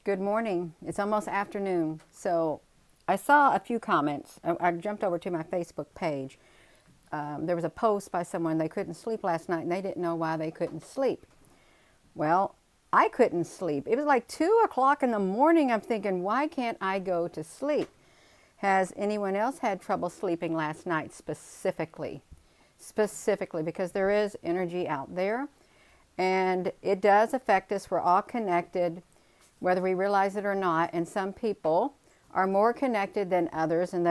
Good morning. It's almost afternoon. So I saw a few comments. I jumped over to my Facebook page. There was a post by someone, they couldn't sleep last night and they didn't know why they couldn't sleep. Well, I couldn't sleep. It was like 2 o'clock in the morning. I'm thinking, why can't I go to sleep? Has anyone else had trouble sleeping last night specifically? Specifically, because there is energy out there and it does affect us. We're all connected, whether we realize it or not. And some people are more connected than others, and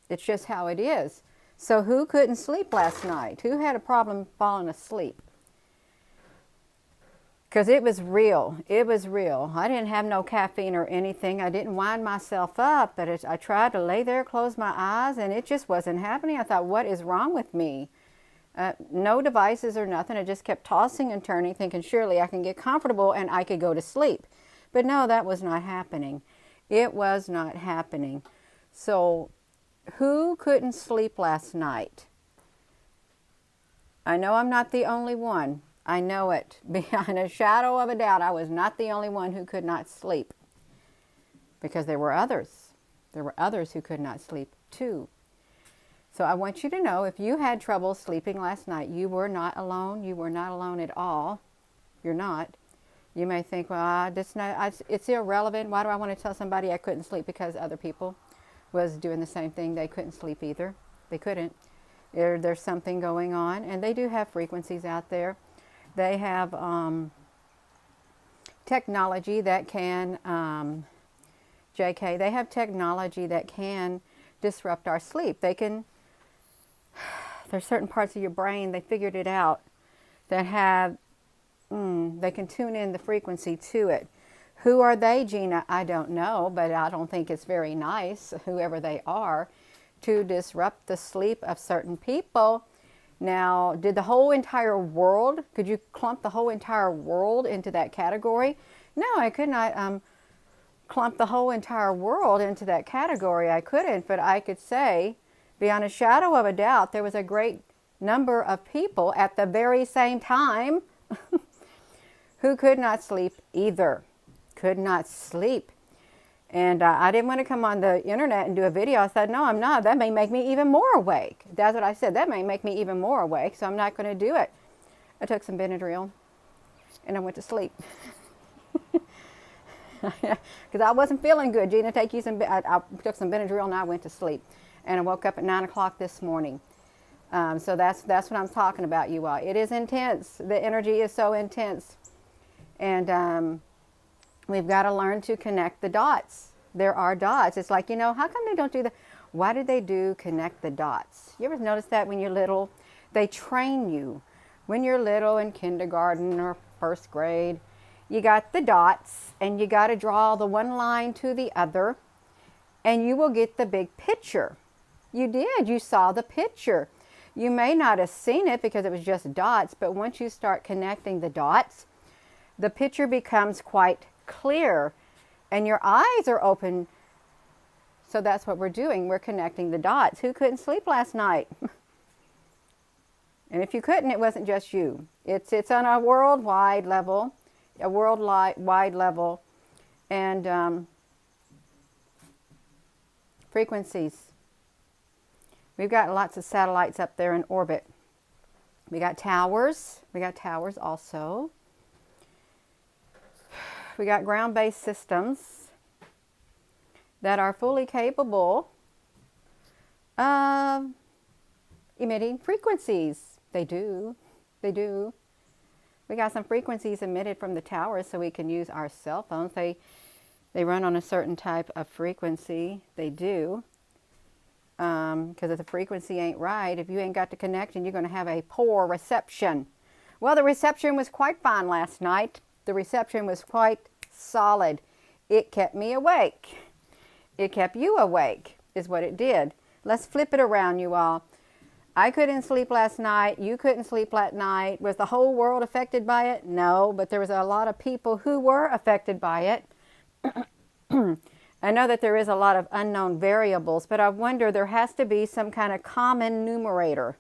it's just how it is. So who couldn't sleep last night? Who had a problem falling asleep? Because it was real. It was real. I didn't have no caffeine or anything. I didn't wind myself up, but I tried to lay there, close my eyes, and it just wasn't happening. I thought, what is wrong with me? No devices or nothing. I just kept tossing and turning, thinking surely I can get comfortable and I could go to sleep. But no, that was not happening. It was not happening. So who couldn't sleep last night? I know I'm not the only one. I know it. Behind a shadow of a doubt, I was not the only one who could not sleep. Because there were others. There were others who could not sleep too. So I want you to know, if you had trouble sleeping last night, you were not alone. You were not alone at all. You're not. You may think, well, it's irrelevant. Why do I want to tell somebody I couldn't sleep? Because other people was doing the same thing. They couldn't sleep either. They couldn't. There's something going on. And they do have frequencies out there. They have technology that can, JK, they have technology that can disrupt our sleep. They can, there's certain parts of your brain, they figured it out, that have, they can tune in the frequency to it. Who are they, Gina? I don't know, but I don't think it's very nice, whoever they are, to disrupt the sleep of certain people. Now, did the whole entire world, could you clump the whole entire world into that category? No, I could not clump the whole entire world into that category. I couldn't, but I could say, beyond a shadow of a doubt, there was a great number of people at the very same time who could not sleep either. Could not sleep. And I didn't want to come on the internet and do a video. I said, no, I'm not. That may make me even more awake. That's what I said. That may make me even more awake, so I'm not going to do it. I took some Benadryl, and I went to sleep. Because I wasn't feeling good. Gina, take you some. I took some Benadryl, and I went to sleep. And I woke up at 9 o'clock this morning. So that's what I'm talking about, you all. It is intense. The energy is so intense. And we've got to learn to connect the dots. There are dots. It's like, how come they don't do that? Why did they do connect the dots? You ever notice that when you're little? They train you. When you're little in kindergarten or first grade, you got the dots and you got to draw the one line to the other and you will get the big picture. You did. You saw the picture. You may not have seen it because it was just dots, but once you start connecting the dots, the picture becomes quite clear and your eyes are open. So that's what we're doing. We're connecting the dots. Who couldn't sleep last night? And if you couldn't, it wasn't just you. It's on a worldwide level, and frequencies. We've got lots of satellites up there in orbit. We got towers. We got towers also. We got ground-based systems that are fully capable of emitting frequencies. They do. They do. We got some frequencies emitted from the towers so we can use our cell phones. They run on a certain type of frequency. They do. Because if the frequency ain't right, if you ain't got the connection, you're going to have a poor reception. Well, the reception was quite fine last night. The reception was quite solid. It kept me awake. It kept you awake, is what it did. Let's flip it around, you all. I couldn't sleep last night. You couldn't sleep last night. Was the whole world affected by it? No, but there was a lot of people who were affected by it. I know that there is a lot of unknown variables, but I wonder, there has to be some kind of common numerator.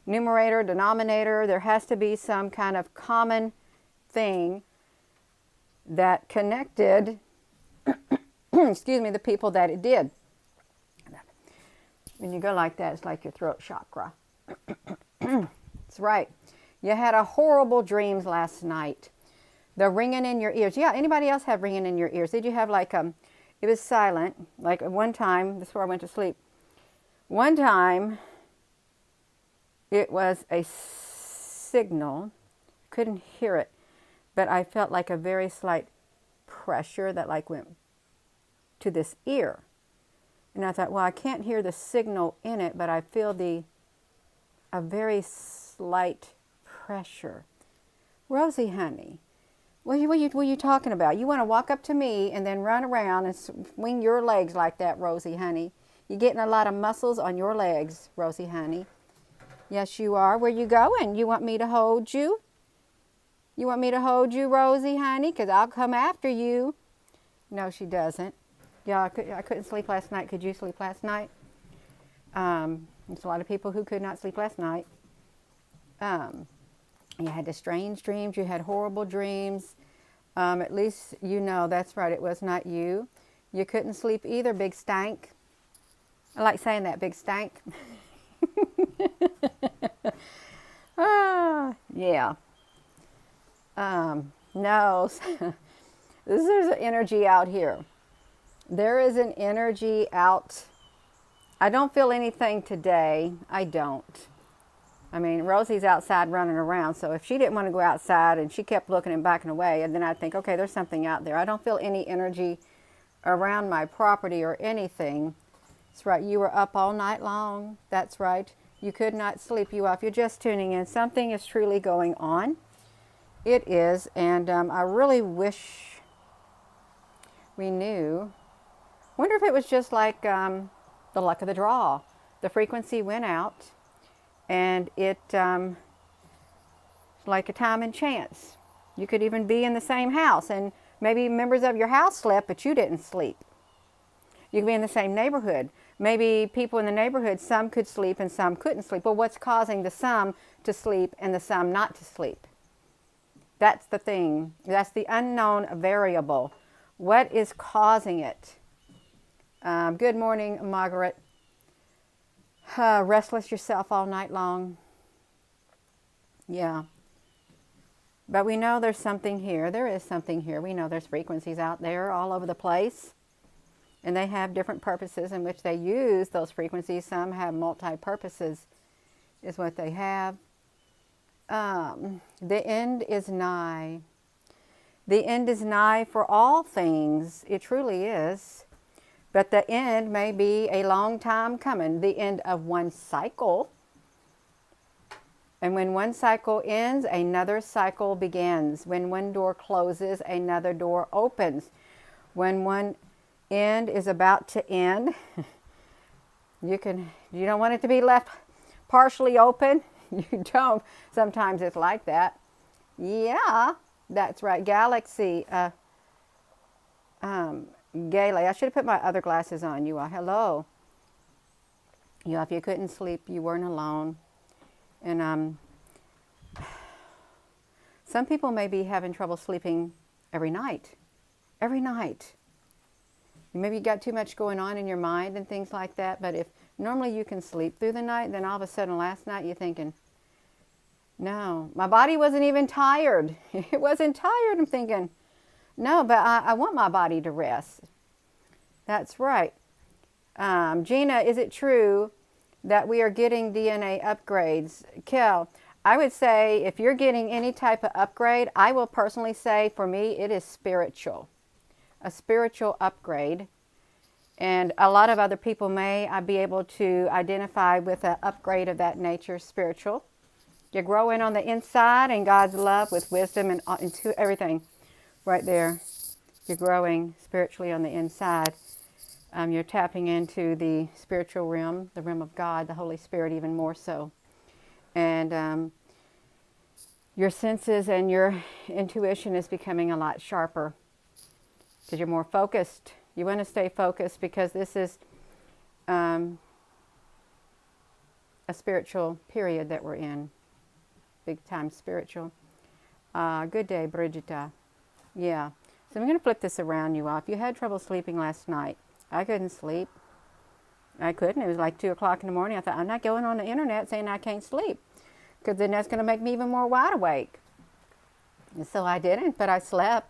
Numerator, denominator, there has to be some kind of common thing that connected, excuse me, the people that it did. When you go like that, it's like your throat chakra. That's right. You had a horrible dreams last night. The ringing in your ears. Yeah, anybody else have ringing in your ears? Did you have like, it was silent. Like one time, this is where I went to sleep. One time, it was a signal. Couldn't hear it, but I felt like a very slight pressure that like went to this ear. And I thought, well, I can't hear the signal in it, but I feel a very slight pressure. Rosie, honey, what are you talking about? You want to walk up to me and then run around and swing your legs like that, Rosie, honey. You're getting a lot of muscles on your legs, Rosie, honey. Yes, you are. Where you going? You want me to hold you? You want me to hold you, Rosie, honey? Because I'll come after you. No, she doesn't. Yeah, I couldn't sleep last night. Could you sleep last night? There's a lot of people who could not sleep last night. You had the strange dreams. You had horrible dreams. At least you know that's right. It was not you. You couldn't sleep either, Big Stank. I like saying that, Big Stank. Yeah. No. There's an energy out here. There is an energy out. I don't feel anything today. I don't. I mean, Rosie's outside running around, so if she didn't want to go outside and she kept looking and backing away, and then I'd think, okay, there's something out there. I don't feel any energy around my property or anything. That's right. You were up all night long. That's right. You could not sleep. You off. You're just tuning in. Something is truly going on. It is, and I really wish we knew. Wonder if it was just like the luck of the draw. The frequency went out, and it like a time and chance. You could even be in the same house, and maybe members of your house slept, but you didn't sleep. You could be in the same neighborhood. Maybe people in the neighborhood, some could sleep and some couldn't sleep. Well, what's causing the some to sleep and the some not to sleep? That's the thing. That's the unknown variable. What is causing it? Good morning, Margaret. Restless yourself all night long. Yeah. But we know there's something here. There is something here. We know there's frequencies out there all over the place. And they have different purposes in which they use those frequencies. Some have multi-purposes, is what they have. The end is nigh. The end is nigh for all things. It truly is. But the end may be a long time coming. The end of one cycle. And when one cycle ends, another cycle begins. When one door closes, another door opens. When one end is about to end, you don't want it to be left partially open. You don't. Sometimes it's like that. Yeah, that's right. Galaxy. Gayle, I should have put my other glasses on. You are. Hello. You, if you couldn't sleep, you weren't alone. And some people may be having trouble sleeping every night. Every night. Maybe you got too much going on in your mind and things like that. But if normally you can sleep through the night, then all of a sudden last night you're thinking, no, my body wasn't even tired. It wasn't tired. I'm thinking, no, but I want my body to rest. That's right. Gina, is it true that we are getting DNA upgrades? Kel, I would say if you're getting any type of upgrade, I will personally say for me it is spiritual. A spiritual upgrade. And a lot of other people may be able to identify with an upgrade of that nature, spiritual. You're growing on the inside in God's love with wisdom and into everything right there. You're growing spiritually on the inside. You're tapping into the spiritual realm, the realm of God, the Holy Spirit even more so. And your senses and your intuition is becoming a lot sharper because you're more focused. You want to stay focused because this is a spiritual period that we're in. Big time spiritual. Good day, Brigitta. Yeah. So I'm going to flip this around, you all. If you had trouble sleeping last night, I couldn't sleep. I couldn't. It was like 2 o'clock in the morning. I thought, I'm not going on the internet saying I can't sleep, because then that's going to make me even more wide awake. And so I didn't, but I slept.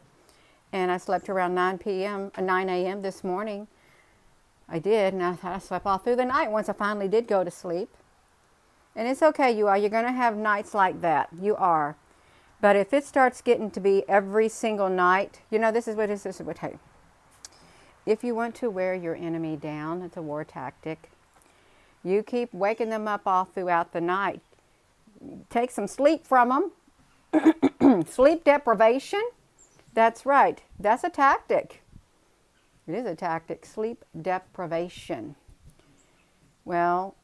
And I slept around 9 a.m. this morning. I did, and I slept all through the night once I finally did go to sleep. And it's okay, you are. You're going to have nights like that. You are. But if it starts getting to be every single night, you know, this is what hey. If you want to wear your enemy down, it's a war tactic. You keep waking them up all throughout the night. Take some sleep from them. Sleep deprivation. That's right. That's a tactic. It is a tactic. Sleep deprivation. Well,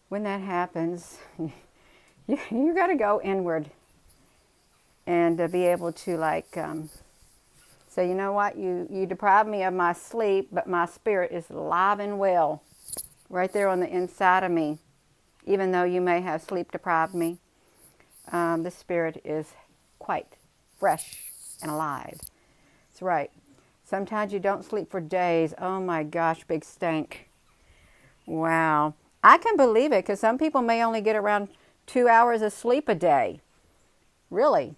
when that happens, you got to go inward and be able to say, you know what, you deprived me of my sleep, but my spirit is alive and well right there on the inside of me. Even though you may have sleep deprived me, the spirit is quite fresh and alive. That's right. Sometimes you don't sleep for days. Oh my gosh, big stank. Wow. I can believe it, because some people may only get around 2 hours of sleep a day. Really.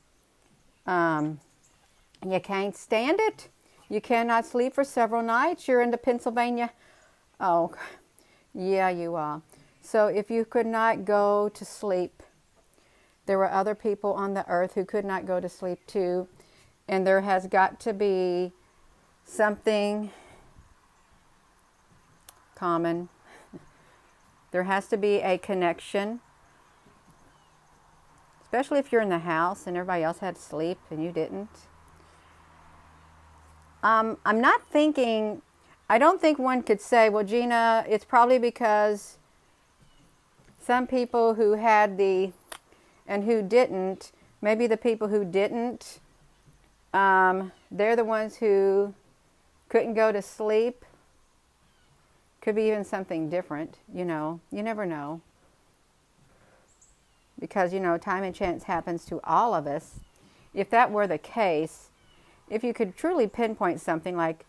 You can't stand it. You cannot sleep for several nights. You're into Pennsylvania. Oh, yeah, you are. So if you could not go to sleep, there were other people on the earth who could not go to sleep too. And there has got to be something common. There has to be a connection. Especially if you're in the house and everybody else had sleep and you didn't. I'm not thinking, I don't think one could say, well, Gina, it's probably because some people who had and who didn't, maybe the people who didn't, they're the ones who couldn't go to sleep. Could be even something different, you know. You never know. Because, you know, time and chance happens to all of us. If that were the case, if you could truly pinpoint something like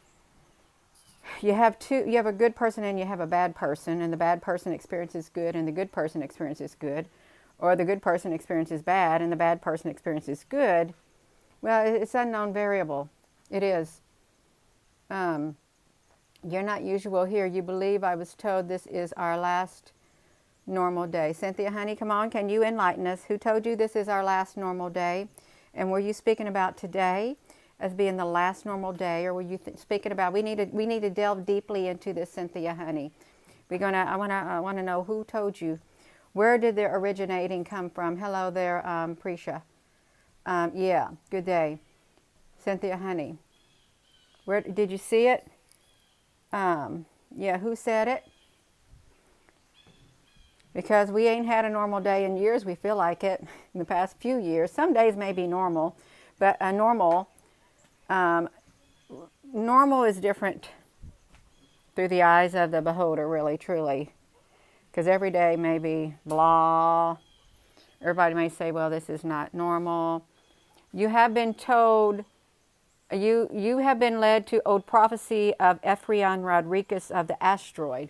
you have a good person and you have a bad person, and the bad person experiences good and the good person experiences good, or the good person experiences bad and the bad person experiences good, well, it's an unknown variable. It is. You're not usual here. You believe I was told this is our last normal day. Cynthia, honey, come on. Can you enlighten us? Who told you this is our last normal day? And were you speaking about today as being the last normal day, or were you speaking about we need to delve deeply into this, Cynthia, honey? I want to know who told you. Where did the originating come from? Hello there, Prisha. Yeah, good day, Cynthia, honey. Where did you see it? Yeah, who said it? Because we ain't had a normal day in years. We feel like it in the past few years. Some days may be normal, but normal is different through the eyes of the beholder, really, truly. Because every day may be blah. Everybody may say, well, this is not normal. You have been told, you have been led to old prophecy of Ephraim Rodriguez of the asteroid.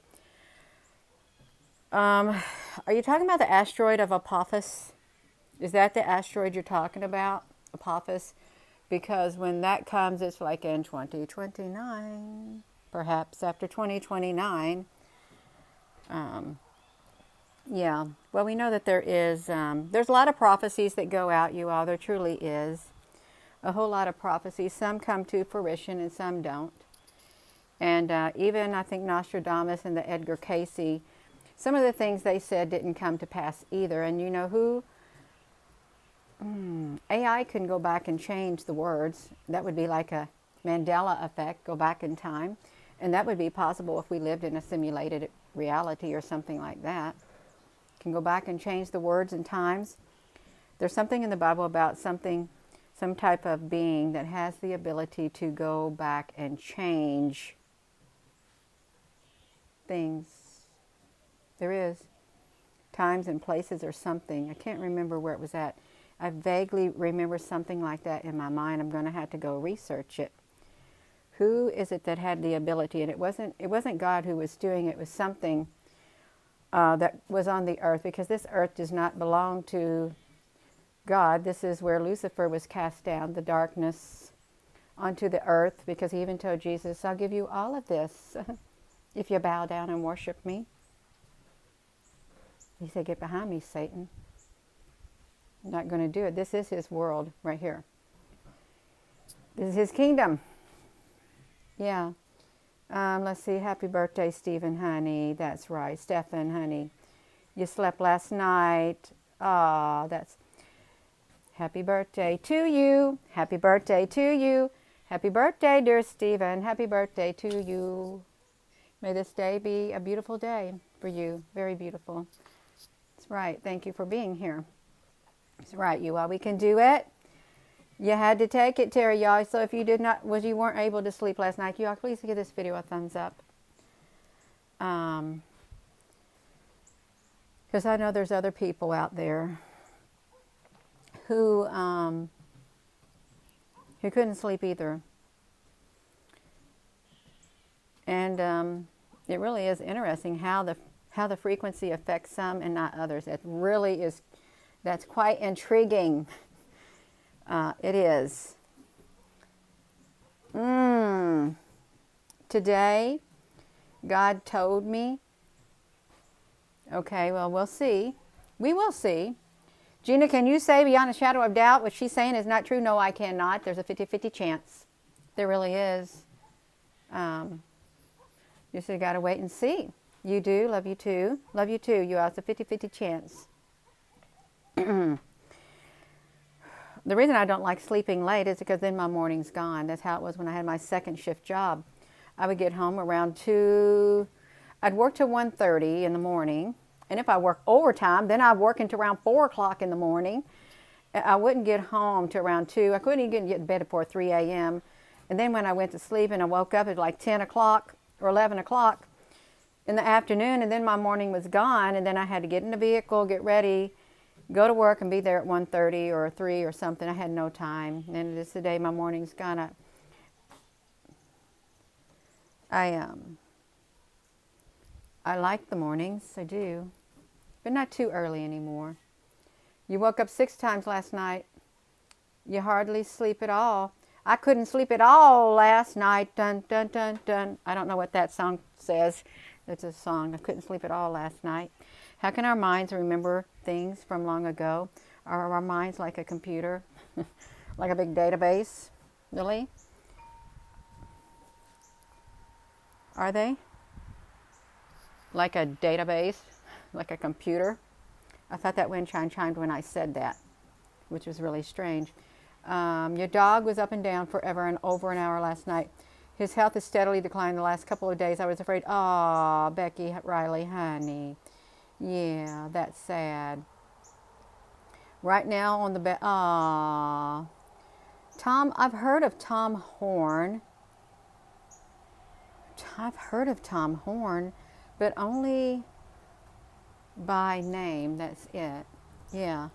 Are you talking about the asteroid of Apophis? Is that the asteroid you're talking about? Apophis? Because when that comes, it's like in 2029, perhaps after 2029. Yeah, well, we know that there's a lot of prophecies that go out, you all. There truly is a whole lot of prophecies. Some come to fruition and some don't. And even, I think, Nostradamus and the Edgar Cayce, some of the things they said didn't come to pass either. And you know who? AI can go back and change the words. That would be like a Mandela effect, go back in time. And that would be possible if we lived in a simulated reality or something like that. Can go back and change the words and times. There's something in the Bible about some type of being that has the ability to go back and change things. There is times and places or something. I can't remember where it was at. I vaguely remember something like that in my mind. I'm going to have to go research it. Who is it that had the ability? And it wasn't God who was doing it. It was something that was on the earth, because this earth does not belong to God. This is where Lucifer was cast down, the darkness, onto the earth, because he even told Jesus, I'll give you all of this if you bow down and worship me. He said, get behind me, Satan. I'm not going to do it. This is his world right here. This is his kingdom. Yeah. Let's see. Happy birthday, Stephen, honey. That's right. Stephen, honey. You slept last night. Ah, that's... Happy birthday to you. Happy birthday to you. Happy birthday, dear Stephen. Happy birthday to you. May this day be a beautiful day for you. Very beautiful. That's right. Thank you for being here. That's right, you all. We can do it. You had to take it, Terry, y'all. So if you you weren't able to sleep last night, you all please give this video a thumbs up. Because I know there's other people out there who couldn't sleep either. And it really is interesting how the frequency affects some and not others. It really is. That's quite intriguing. It is. Today, God told me. Okay, well, we'll see. We will see. Gina, can you say beyond a shadow of doubt what she's saying is not true? No, I cannot. There's a 50-50 chance. There really is. You just got to wait and see. You do. Love you too. Love you too. You all. It's a 50-50 chance. The reason I don't like sleeping late is because then my morning's gone. That's how it was when I had my second shift job. I would get home around 2. I'd work till 1:30 in the morning. And if I work overtime, then I'd work until around 4 o'clock in the morning. I wouldn't get home till around 2. I couldn't even get in bed before 3 a.m. And then when I went to sleep and I woke up at like 10 o'clock or 11 o'clock in the afternoon, and then my morning was gone, and then I had to get in the vehicle, get ready, go to work and be there at 1:30 or 3 or something. I had no time. And just today my morning's gone. I like the mornings, I do, but not too early anymore. You woke up 6 times last night. You hardly sleep at all. I couldn't sleep at all last night. Dun, dun, dun, dun. I don't know what that song says. It's a song. I couldn't sleep at all last night. How can our minds remember things from long ago? Are our minds like a computer? Like a big database? Really? Are they? Like a database? Like a computer? I thought that wind chime chimed when I said that, which was really strange. Your dog was up and down forever and over an hour last night. His health has steadily declined the last couple of days. I was afraid. Aw, Becky Riley, honey. Yeah, that's sad. Right now on the bed. Aw. Tom, I've heard of Tom Horn. I've heard of Tom Horn, but only by name. That's it. Yeah.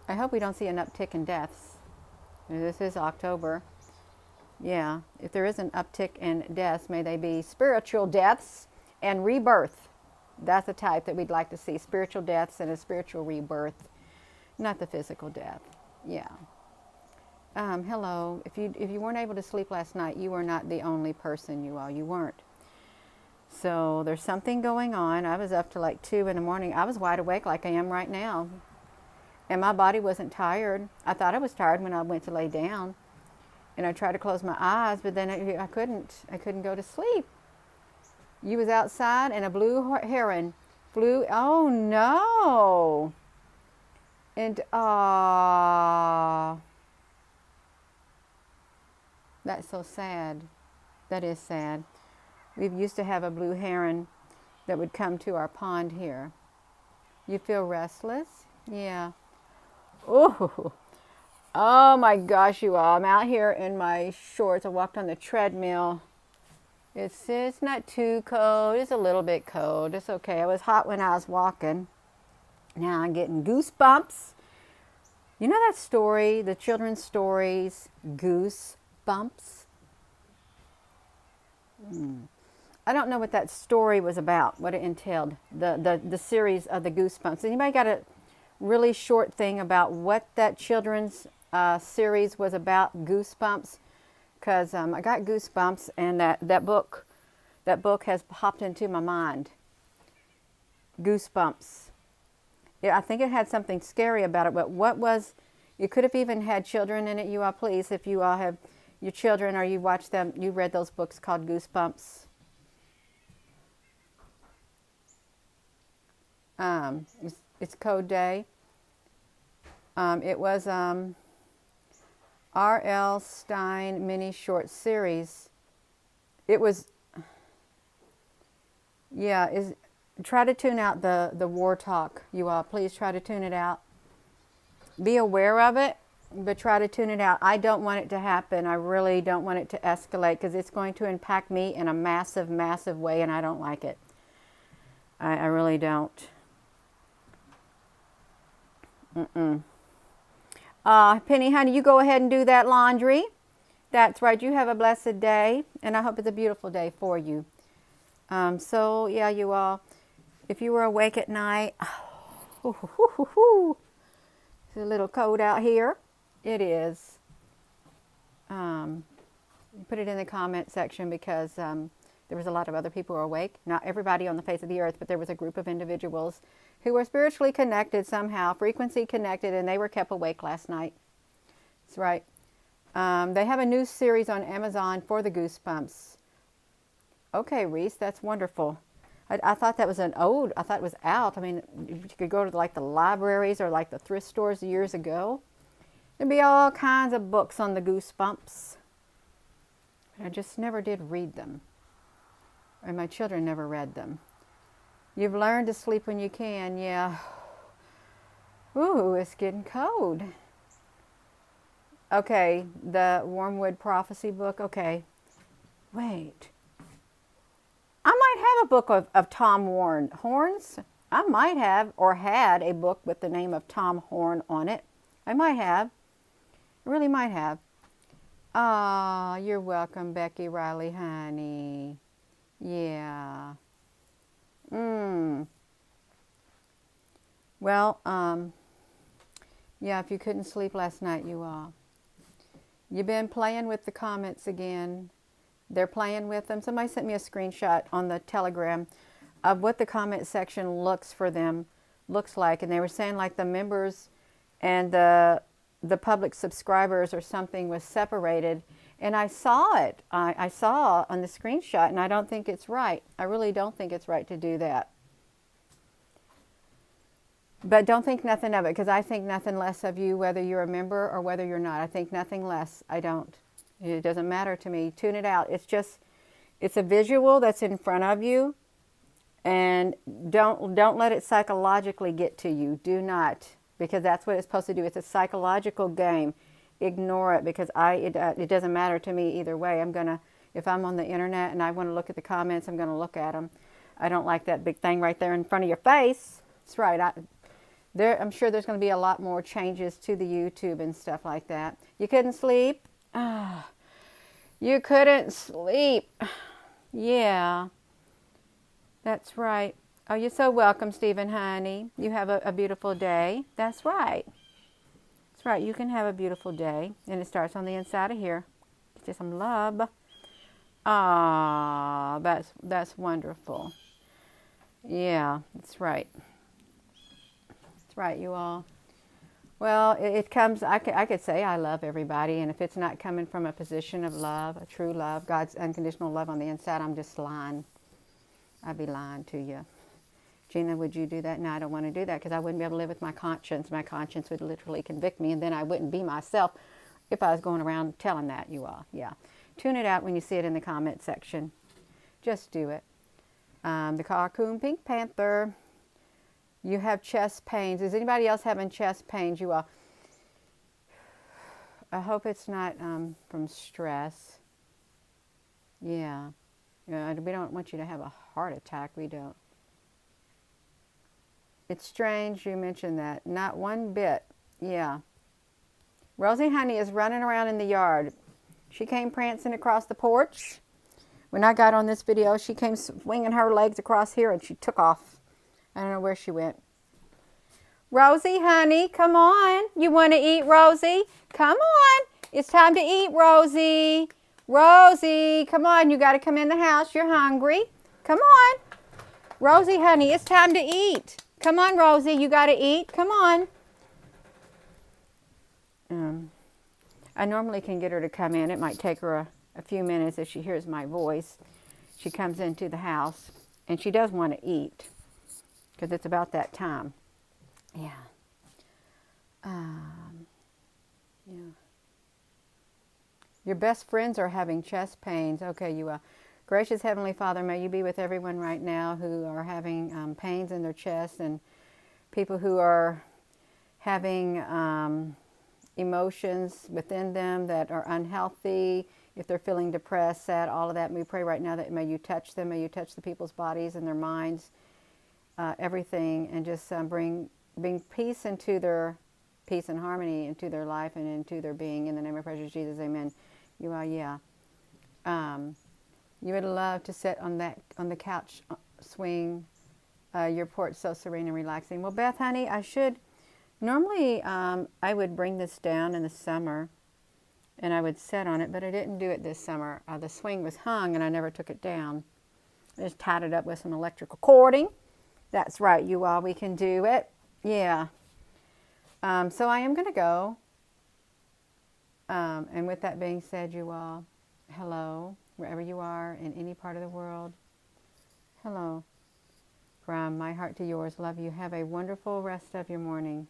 I hope we don't see an uptick in deaths. This is October. Yeah. If there is an uptick in deaths, may they be spiritual deaths and rebirth. That's the type that we'd like to see. Spiritual deaths and a spiritual rebirth. Not the physical death. Yeah. Hello. If you weren't able to sleep last night, you were not the only person, you all. You weren't. So there's something going on. I was up to like 2 in the morning. I was wide awake like I am right now. And my body wasn't tired. I thought I was tired when I went to lay down. And I tried to close my eyes, but then I couldn't. I couldn't go to sleep. You was outside and a blue heron flew. Oh no. And that's so sad. That is sad. We used to have a blue heron that would come to our pond here. You feel restless? Yeah. Oh, oh my gosh, you all. I'm out here in my shorts. I walked on the treadmill. It's not too cold. It's a little bit cold. It's okay. It was hot when I was walking. Now I'm getting goosebumps You know that story, the children's stories, Goosebumps? I don't know what that story was about, what it entailed, the series of the Goosebumps. Anybody got a really short thing about what that children's series was about, Goosebumps? Because I got goosebumps, and that book has popped into my mind. Goosebumps. Yeah, I think it had something scary about it, but what was, you could have even had children in it. You all, please, if you all have your children or you watched them, you read those books called Goosebumps. It's Code Day. It was R.L. Stein mini short series. It was, yeah, try to tune out the war talk, you all. Please try to tune it out. Be aware of it, but try to tune it out. I don't want it to happen. I really don't want it to escalate because it's going to impact me in a massive, massive way, and I don't like it. I really don't. Penny, honey, you go ahead and do that laundry. That's right. You have a blessed day, and I hope it's a beautiful day for you. So, yeah, you all, if you were awake at night, it's a little cold out here. It is. Put it in the comment section because there was a lot of other people who were awake. Not everybody on the face of the earth, but there was a group of individuals who were spiritually connected somehow, frequency connected, and they were kept awake last night. That's right. They have a new series on Amazon for the Goosebumps. Okay, Reese, that's wonderful. I thought that was I thought it was out. I mean, you could go to like the libraries or like the thrift stores years ago. There'd be all kinds of books on the Goosebumps. I just never did read them. And my children never read them. You've learned to sleep when you can, yeah. Ooh, it's getting cold. Okay, the Wormwood Prophecy book, okay. Wait. I might have a book of Tom Horns. I might have or had a book with the name of Tom Horn on it. I might have. I really might have. Ah, you're welcome, Becky Riley, honey. Yeah. Well, yeah, if you couldn't sleep last night, you all. You've been playing with the comments again. They're playing with them. Somebody sent me a screenshot on the Telegram of what the comment section looks like. And they were saying like the members and the public subscribers or something was separated. And I saw it. I saw on the screenshot, and I don't think it's right. I really don't think it's right to do that. But don't think nothing of it, because I think nothing less of you, whether you're a member or whether you're not. I think nothing less. I don't. It doesn't matter to me. Tune it out. It's a visual that's in front of you, and don't let it psychologically get to you. Do not, because that's what it's supposed to do. It's a psychological game. Ignore it, because it doesn't matter to me either way. If I'm on the internet and I want to look at the comments, I'm going to look at them. I don't like that big thing right there in front of your face. That's right. I'm sure there's going to be a lot more changes to the YouTube and stuff like that. You couldn't sleep? You couldn't sleep. Yeah, that's right. Oh, you're so welcome, Stephen, honey. You have a beautiful day. That's right. That's right. You can have a beautiful day. And it starts on the inside of here. Get you some love. Ah, that's wonderful. Yeah, that's right. That's right, you all. Well, it comes, I could say I love everybody, and if it's not coming from a position of love, a true love, God's unconditional love on the inside, I'm just lying. I'd be lying to you. Gina, would you do that? No, I don't want to do that because I wouldn't be able to live with my conscience. My conscience would literally convict me, and then I wouldn't be myself if I was going around telling that, you all. Yeah. Tune it out when you see it in the comment section. Just do it. The Carcoon Pink Panther. You have chest pains. Is anybody else having chest pains? You all. I hope it's not from stress. Yeah. We don't want you to have a heart attack. We don't. It's strange you mentioned that. Not one bit. Yeah. Rosie Honey is running around in the yard. She came prancing across the porch. When I got on this video, she came swinging her legs across here and she took off. I don't know where she went. Rosie, honey, come on. You want to eat, Rosie? Come on. It's time to eat, Rosie. Rosie, come on. You got to come in the house. You're hungry. Come on. Rosie, honey, it's time to eat. Come on, Rosie. You got to eat. Come on. I normally can get her to come in. It might take her a few minutes if she hears my voice. She comes into the house, and she does want to eat because it's about that time. Yeah. Yeah. Your best friends are having chest pains. Okay, you are. Gracious Heavenly Father, may you be with everyone right now who are having pains in their chest, and people who are having emotions within them that are unhealthy, if they're feeling depressed, sad, all of that. We pray right now that may you touch them, may you touch the people's bodies and their minds, everything, and just bring peace into their peace and harmony into their life and into their being. In the name of precious Jesus, amen. You are, yeah. You would love to sit on the couch swing, your porch so serene and relaxing. Well, Beth, honey, I should. Normally, I would bring this down in the summer, and I would sit on it, but I didn't do it this summer. The swing was hung, and I never took it down. I just tied it up with some electrical cording. That's right, you all. We can do it. Yeah. So I am going to go. And with that being said, you all, hello, wherever you are in any part of the world. Hello. From my heart to yours, love you. Have a wonderful rest of your morning.